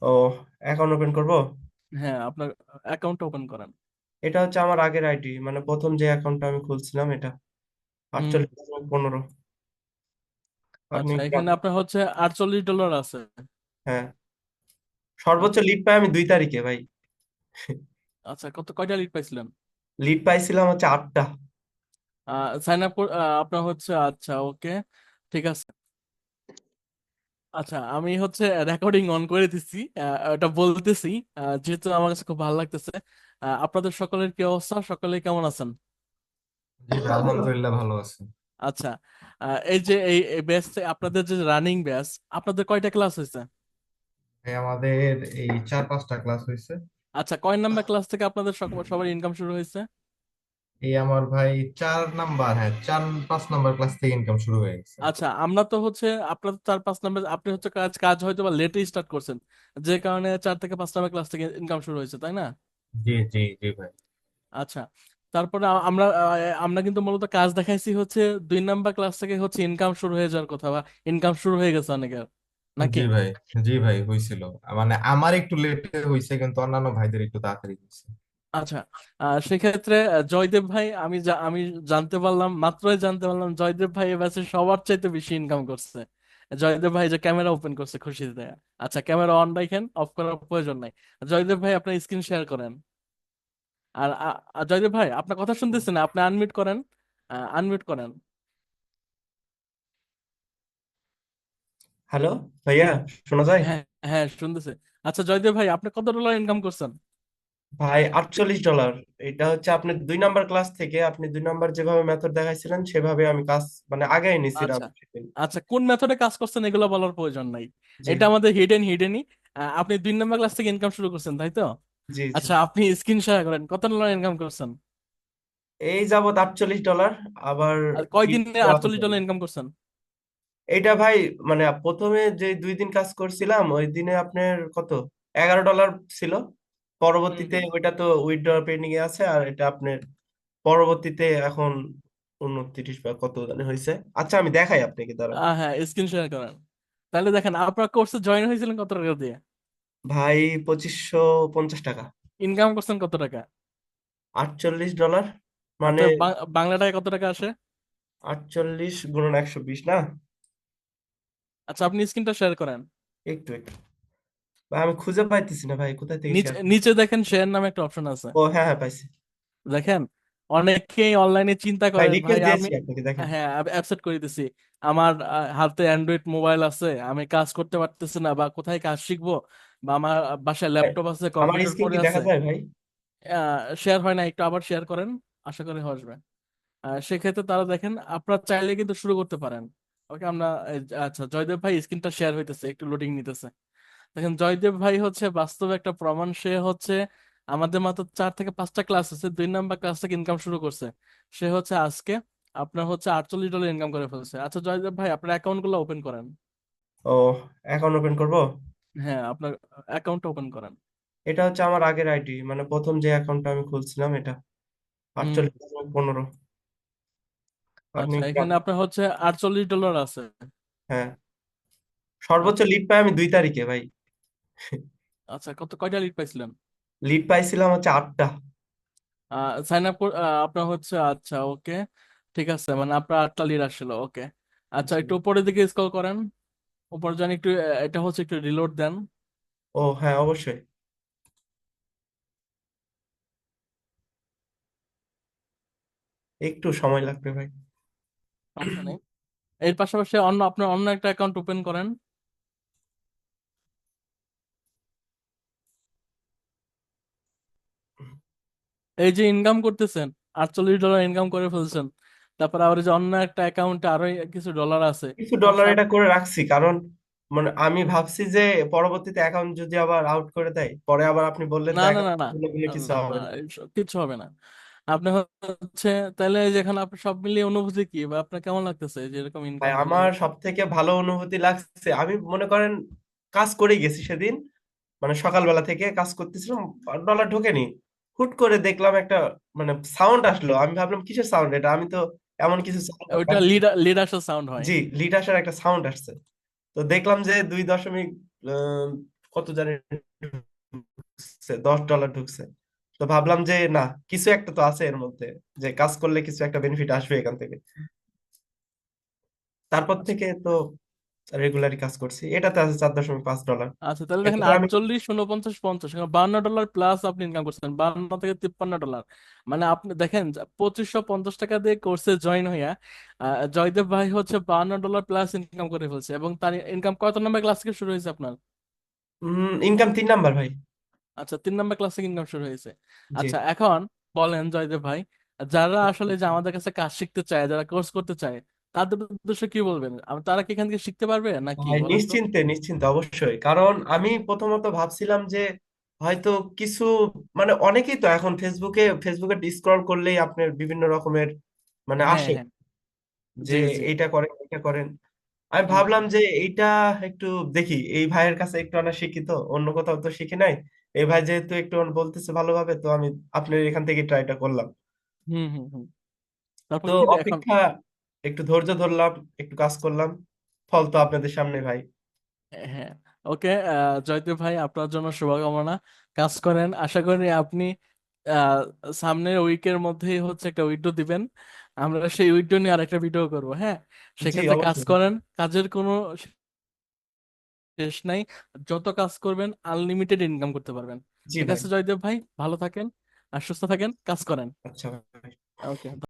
ও, account open করব। হ্যাঁ, আপনার অ্যাকাউন্ট ওপেন করেন। এটা হচ্ছে আমার আগের আইডি, মানে প্রথম যে অ্যাকাউন্টটা আমি খুলছিলাম এটা। হুম। 48,15। আপনি আচ্ছা, এখানে আপনার হচ্ছে $48 আছে। হ্যাঁ, সর্বোচ্চ আচ্ছা। লিড পাই আমি 2 তারিখে ভাই। আচ্ছা, কয়টা লিড পাইছিলেন? লিড পাইছিলাম হচ্ছে 8টা। সাইন আপ আপনার হচ্ছে, আচ্ছা ওকে, ঠিক আছে। আচ্ছা, আমি হচ্ছে রেকর্ডিং অন করে দিচ্ছি, ওটা বলতেছি, যেহেতু আমার কাছে খুব ভালো লাগতেছে। আপনাদের সকলের কি অবস্থা? সকলে কেমন আছেন? জি ভাই, আলহামদুলিল্লাহ ভালো আছি। আচ্ছা, এই যে এই ব্যাচ, আপনাদের যে রানিং ব্যাচ, আপনাদের কয়টা ক্লাস হয়েছে? এই আমাদের এই 4-5টা ক্লাস হয়েছে। আচ্ছা, কয় নাম্বার ক্লাস থেকে আপনাদের সবার ইনকাম শুরু হয়েছে? এই আমার ভাই 4 নাম্বার, হ্যাঁ 4-5 নাম্বার ক্লাস থেকে ইনকাম শুরু হয়ে গেছে। আচ্ছা, আমরা তো হচ্ছে, আপনার 4-5 নাম্বার, আপনি হচ্ছে কাজ কাজ হয়তো বা লেটে স্টার্ট করছেন, যে কারণে 4 থেকে 5 নাম্বার ক্লাস থেকে ইনকাম শুরু হয়েছে, তাই না? জি জি জি ভাই। আচ্ছা, তারপরে আমরা কিন্তু মূলত কাজ দেখাইছি হচ্ছে 2 নাম্বার ক্লাস থেকে হচ্ছে ইনকাম শুরু হয়ে যাওয়ার কথা, বা ইনকাম শুরু হয়ে গেছে অনেকের, নাকি? জি ভাই। জি ভাই হয়েছিল। মানে আমার একটু লেটে হয়েছে, কিন্তু অন্যান্য ভাইদের একটু তাড়াতাড়ি হয়েছে। আচ্ছা, সেক্ষেত্রে জয়দেব ভাই, আমি জানতে পারলাম, মাত্রই জানতে পারলাম জয়দেব ভাই এবার সবার চাইতে বেশি ইনকাম করছে। জয়দেব ভাই যে ক্যামেরা ওপেন করছে খুশিতে। আচ্ছা, ক্যামেরা অন রাখেন, অফ করার প্রয়োজন নাই। জয়দেব ভাই, আপনার স্ক্রিন শেয়ার করেন। আর জয়দেব ভাই, আপনার কথা শুনতেছেন না, আপনি আনমিউট করেন। আনমিউট করেন। হ্যালো ভাইয়া, শোনা যায়? হ্যাঁ, হ্যাঁ শুনতেছে। আচ্ছা জয়দেব ভাই, আপনি কত ডলার ইনকাম করছেন? ভাই, $48। এটা হচ্ছে আপনি 2 নাম্বার ক্লাস থেকে, আপনি 2 নাম্বার যেভাবে মেথড দেখাইছিলেন সেভাবে আমি কাজ মানে আগাই নিছিলাম আচ্ছা, সেদিন। আচ্ছা, কোন মেথডে কাজ করছেন এগুলো বলার প্রয়োজন নাই। জি এটা আমাদের হিডেনই। আপনি 2 নাম্বার ক্লাস থেকে ইনকাম শুরু করছেন, তাই তো? জি জি। আচ্ছা, আপনি স্ক্রিন শেয়ার করেন, কত ডলার ইনকাম করছেন? এই যাবত $48। আবার আর ঈদ কয়দিনে তো আছে তো। $48 ইনকাম করছেন? এইটা ভাই, মানে প্রথমে যে 2 দিন কাজ করছিলাম ওই দিনে আপনার কত, $11 ছিল। হুম, পরবর্তীতে হুম। ওইটা তো উইথড্র পেন্ডিং এ আছে, আর এটা আপনার পরবর্তীতে এখন 29 বা কত জানি হয়েছে। আচ্ছা আমি দেখাই আপনাকে, দাঁড়ান। হ্যাঁ, স্ক্রিন শেয়ার করেন। তাহলে দেখেন, আপনার কোর্সে জয়েন হয়েছিলেন কত টাকা দিয়ে? ভাই, $2550। ইনকাম করছেন কত টাকা? $48, মানে অতএব বাংলা টাকায় কত টাকা আসে? 48 × 120 না? আচ্ছা, আপনি স্ক্রিনটা শেয়ার করেন। একটু একটু ভাই, আমি খুঁজে পাইতেছি না ভাই, কোথায় থেকে নিচে শেয়ার। নিচে দেখেন, শেয়ার নামে একটা অপশন আছে। ও হ্যাঁ হ্যাঁ, পাইছি। দেখেন, অনেকেই অনলাইনে চিন্তা ভাই করে, ভাই রিকোয়েস্ট আমি, দিয়েছি আপনাকে, দেখেন। হ্যাঁ, অ্যাপসেট করে দিছি, আমার হাতে অ্যান্ড্রয়েড মোবাইল আছে, আমি কাজ করতে পারতেছি না, বা কোথায় কাজ শিখবো, বা আমার বাসায় ভাই, ল্যাপটপ আছে, আমার কম্পিউটার স্ক্রিন পড়ে কি দেখা আছে। যায় ভাই? শেয়ার হয় না, একটু আবার শেয়ার করেন, আশা করি আসবে। সেক্ষেত্রে তারা দেখেন, আপনারা চাইলে কিন্তু শুরু করতে পারেন। ওকে, আচ্ছা, জয়দেব ভাই স্ক্রিনটা শেয়ার হইতেছে, একটু লোডিং নিতেছে। দেখেন, জয়দেব ভাই হচ্ছে বাস্তবে একটা প্রমাণ। সে হচ্ছে আমাদের মাত্র 4 থেকে 5টা ক্লাস আছে, 2 নাম্বার ক্লাস থেকে ইনকাম শুরু করছে। সে হচ্ছে আজকে আপনার হচ্ছে $48 ইনকাম করে ফেলছে। আচ্ছা জয়দেব ভাই, আপনার অ্যাকাউন্ট গুলো ওপেন করেন। ও, অ্যাকাউন্ট ওপেন করব। হ্যাঁ, আপনার অ্যাকাউন্ট ওপেন করেন। এটা হচ্ছে আমার আগের আইডি, মানে প্রথম যে অ্যাকাউন্টটা আমি খুলছিলাম এটা। হুম। 48,15। আপনি আচ্ছা, এখানে আপনার হচ্ছে $48 আছে। হ্যাঁ, সর্বোচ্চ আচ্ছা। লিড পাই আমি 2 তারিখে ভাই। আচ্ছা, কয়টা লিড পাইছিলেন? লিড পাইছিলাম হচ্ছে 8টা। সাইন আপ আপনার হচ্ছে, আচ্ছা ওকে, ঠিক আছে, মানে আপনার 8টা লিড আসছিল, ওকে। আচ্ছা, জি। একটু উপরের দিকে স্ক্রল করেন। উপর যান একটু, এটা হচ্ছে একটু রিলোড দেন। ও হ্যাঁ, অবশ্যই। একটু সময় লাগবে ভাই। সমস্যা নেই। এর পাশাপাশি আপনার অন্য একটা অ্যাকাউন্ট ওপেন করেন। এই যে ইনকাম করতেছেন, $48 ইনকাম করে ফেলছেন, তারপর আবার এই যে অন্য একটা অ্যাকাউন্টে আরো কিছু ডলার আছে। কিছু মোট ডলার ষাট। এটা করে রাখছি, কারণ মানে আমি ভাবছি যে পরবর্তীতে অ্যাকাউন্ট যদি আবার আউট করে দেয়, পরে আবার আপনি বললেন না, তো না, না, অ্যাকাউন্ট না, কিছু না, না, হবে না। কিচ্ছু হবে না। আপনি হচ্ছে, তাহলে যেখানে আপনার সব মিলিয়ে অনুভূতি কি, বা আপনার কেমন লাগতেছে যে এরকম ভাই, ইনকাম হইলো? আমার সব থেকে ভালো অনুভূতি লাগছে, আমি মনে করেন কাজ করে গেছি সেদিন, মানে সকালবেলা থেকে কাজ করতেছিলাম, ডলার ঢোকেনি। হুট করে দেখলাম একটা মানে সাউন্ড আসলো, আমি ভাবলাম কিসের সাউন্ড এটা, আমি তো এমন কিছু sound ওইটা পাইনি। লিড আসার সাউন্ড হয়। জি, লিড আসার একটা সাউন্ড আসছে। তো দেখলাম যে 2.5 কত জানি ঢুকছে, $10 ঢুকছে। তো ভাবলাম যে না, কিছু একটা তো আছে এর মধ্যে, যে কাজ করলে কিছু একটা বেনিফিট আসবে এখান থেকে। তারপর আচ্ছা থেকে তো রেগুলারই কাজ করছি, এটাতে আছে $4.5। আচ্ছা, তাহলে দেখেন এরপরে আমি 48, 49, 50, $52 প্লাস আপনি ইনকাম করছেন, 52 থেকে $53। মানে আপনি দেখেন 2550 টাকা দিয়ে কোর্সে জয়েন হইয়া জয়দেব ভাই হচ্ছে $52 প্লাস ইনকাম করে ফেলছে। এবং তার ইনকাম কত নম্বর ক্লাস থেকে শুরু হয়েছে আপনার? ইনকাম 3 নাম্বার ভাই। আচ্ছা, 3 নম্বর ক্লাস থেকে ইনকাম শুরু হয়েছে। জি। আচ্ছা, এখন বলেন জয়দেব ভাই, যারা আসলে যে আমাদের কাছে কাজ শিখতে চায়, যারা কোর্স করতে চায়, তাদের উদ্দেশ্যে কি বলবেন? তারা কি এখান থেকে শিখতে পারবে নাকি, ভাই বলেন তো? নিশ্চিন্তে নিশ্চিন্তে অবশ্যই, কারণ আমি প্রথমত ভাবছিলাম যে হয়তো কিছু, মানে অনেকেই তো এখন ফেসবুকে স্ক্রল করলেই আপনার বিভিন্ন রকমের মানে হ্যাঁ আসে, হ্যাঁ, যে জি জি। এইটা করেন এটা করেন। আমি হুম ভাবলাম হুম যে এইটা একটু দেখি, এই ভাইয়ের কাছে একটু আনা শিখি, তো অন্য কোথাও তো শিখি নাই। এই ভাই যেহেতু একটু বলতেছে ভালোভাবে, তো আমি আপনার এখান থেকে ট্রাইটা করলাম। হুম হুম হুম। তারপর তো কি এখন? অপেক্ষা, একটু ধৈর্য ধরলাম, একটু কাজ করলাম, ফল তো আপনাদের সামনে ভাই। হ্যাঁ, ওকে। জয়দেব ভাই, আপনার জন্য শুভকামনা। কাজ করেন, আশা করি আপনি আহ, সামনের উইকের মধ্যেই হচ্ছে একটা উইডো দিবেন। আমরা সেই উইডো নিয়ে আরেকটা ভিডিও করব, হ্যাঁ? জি সেক্ষেত্রে কাজ অবশ্যই। করেন, কাজের কোনো শেষ নাই। যত কাজ করবেন আনলিমিটেড ইনকাম করতে পারবেন। জি ঠিক ভাই। আছে জয়দেব ভাই, ভালো থাকেন আর সুস্থ থাকেন, কাজ করেন। আচ্ছা ভাই। ওকে।